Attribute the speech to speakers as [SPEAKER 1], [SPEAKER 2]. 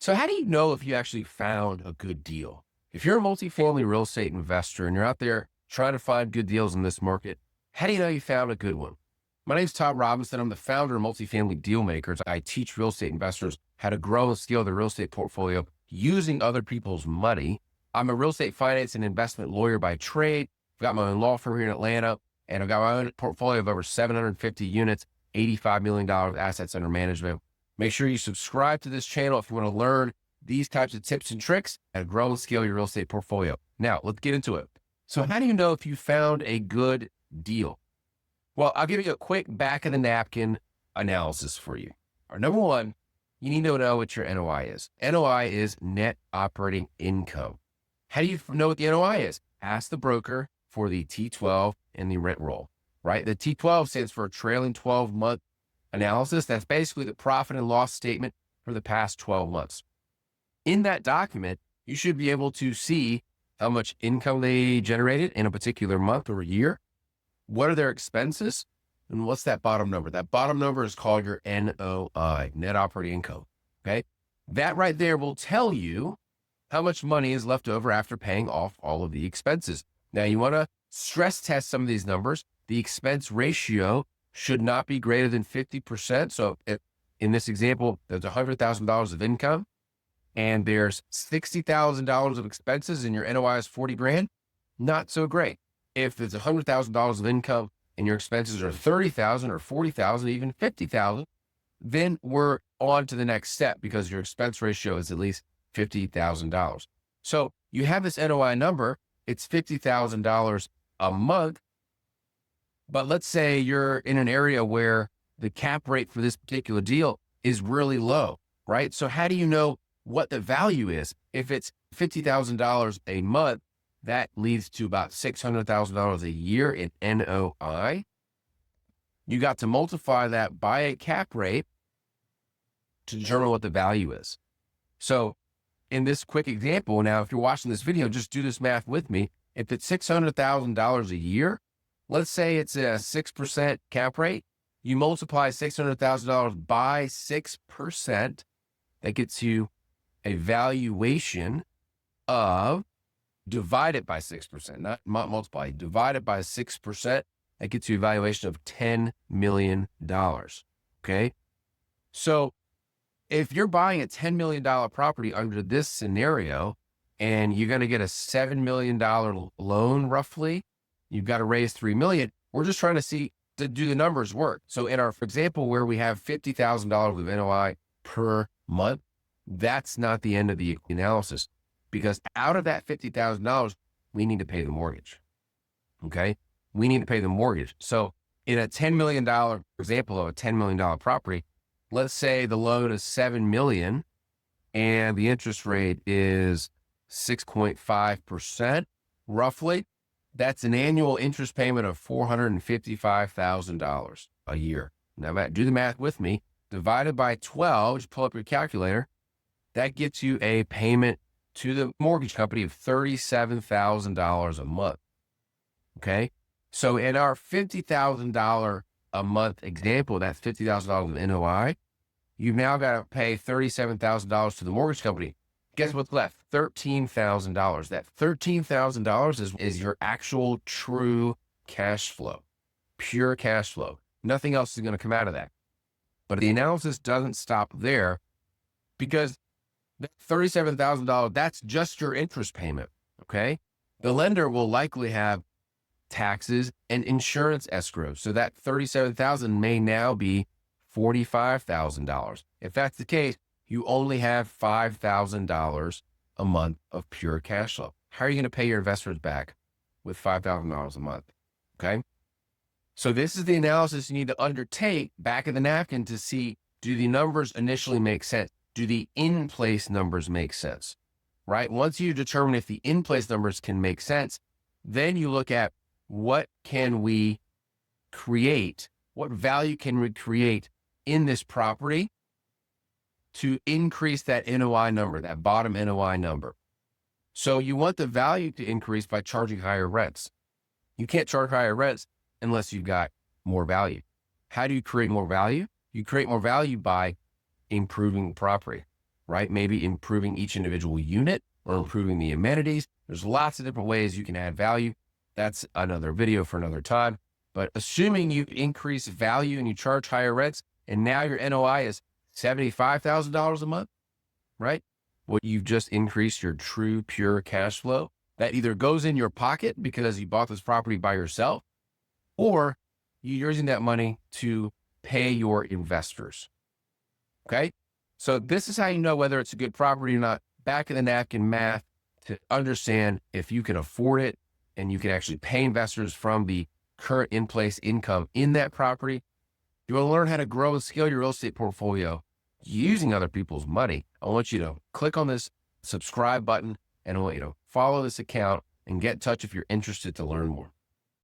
[SPEAKER 1] So how do you know if you actually found a good deal? If you're a multifamily real estate investor and you're out there trying to find good deals in this market, how do you know you found a good one? My name is Todd Robinson. I'm the founder of Multifamily Deal Makers. I teach real estate investors how to grow and scale their real estate portfolio using other people's money. I'm a real estate finance and investment lawyer by trade. I've got my own law firm here in Atlanta, and I've got my own portfolio of over 750 units, $85 million of assets under management. Make sure you subscribe to this channel if you want to learn these types of tips and tricks and grow and scale your real estate portfolio. Now, let's get into it. So how do you know if you found a good deal? Well, I'll give you a quick back of the napkin analysis for you. Number one, you need to know what your NOI is. NOI is net operating income. How do you know what the NOI is? Ask the broker for the T12 and the rent roll, right? The T12 stands for a trailing 12-month analysis. That's basically the profit and loss statement for the past 12 months. In that document, you should be able to see how much income they generated in a particular month or year. What are their expenses? And what's that bottom number? That bottom number is called your NOI, net operating income. Okay. That right there will tell you how much money is left over after paying off all of the expenses. Now you want to stress test some of these numbers. The expense ratio should not be greater than 50%. So if in this example, there's $100,000 of income and there's $60,000 of expenses and your NOI is 40 grand, not so great. If there's $100,000 of income and your expenses are 30,000 or 40,000, even 50,000, then we're on to the next step because your expense ratio is at least $50,000. So you have this NOI number, it's $50,000 a month. But let's say you're in an area where the cap rate for this particular deal is really low, right? So how do you know what the value is? If it's $50,000 a month, that leads to about $600,000 a year in NOI. You got to multiply that by a cap rate to determine what the value is. So in this quick example, now, if you're watching this video, just do this math with me. If it's $600,000 a year, let's say it's a 6% cap rate. You multiply $600,000 by 6%. That gets you a valuation of, divided by 6%, not multiply, divided by 6%. That gets you a valuation of $10 million. Okay. So if you're buying a $10 million property under this scenario and you're going to get a $7 million loan roughly, you've got to raise $3 million. We're just trying to see, do the numbers work? So in our example where we have $50,000 of NOI per month, that's not the end of the analysis, because out of that $50,000, we need to pay the mortgage. Okay. We need to pay the mortgage. So in a $10 million example of a $10 million property, let's say the loan is $7 million and the interest rate is 6.5% roughly. That's an annual interest payment of $455,000 a year. Now, do the math with me. Divided by 12, just pull up your calculator. That gets you a payment to the mortgage company of $37,000 a month. Okay. So in our $50,000 a month example, that's $50,000 of NOI. You've now got to pay $37,000 to the mortgage company. Guess what's left? $13,000. That $13,000 is your actual true cash flow, pure cash flow. Nothing else is going to come out of that. But the analysis doesn't stop there, because that $37,000, that's just your interest payment. Okay. The lender will likely have taxes and insurance escrow. So that $37,000 may now be $45,000. If that's the case, you only have $5,000 a month of pure cash flow. How are you going to pay your investors back with $5,000 a month? Okay. So this is the analysis you need to undertake back of the napkin to see, do the numbers initially make sense? Do the in-place numbers make sense? Right? Once you determine if the in-place numbers can make sense, then you look at, what can we create? What value can we create in this property to increase that NOI number, that bottom NOI number? So you want the value to increase by charging higher rents. You can't charge higher rents unless you've got more value. How do you create more value? You create more value by improving the property, right? Maybe improving each individual unit or improving the amenities. There's lots of different ways you can add value. That's another video for another time. But assuming you increase value and you charge higher rents, and now your NOI is $75,000 a month, right? Well, you've just increased your true, pure cash flow that either goes in your pocket because you bought this property by yourself, or you're using that money to pay your investors. Okay. So this is how you know whether it's a good property or not. Back of the napkin math to understand if you can afford it and you can actually pay investors from the current in-place income in that property. You want to learn how to grow and scale your real estate portfolio using other people's money. I want you to click on this subscribe button and I want you to follow this account and get in touch if you're interested to learn more.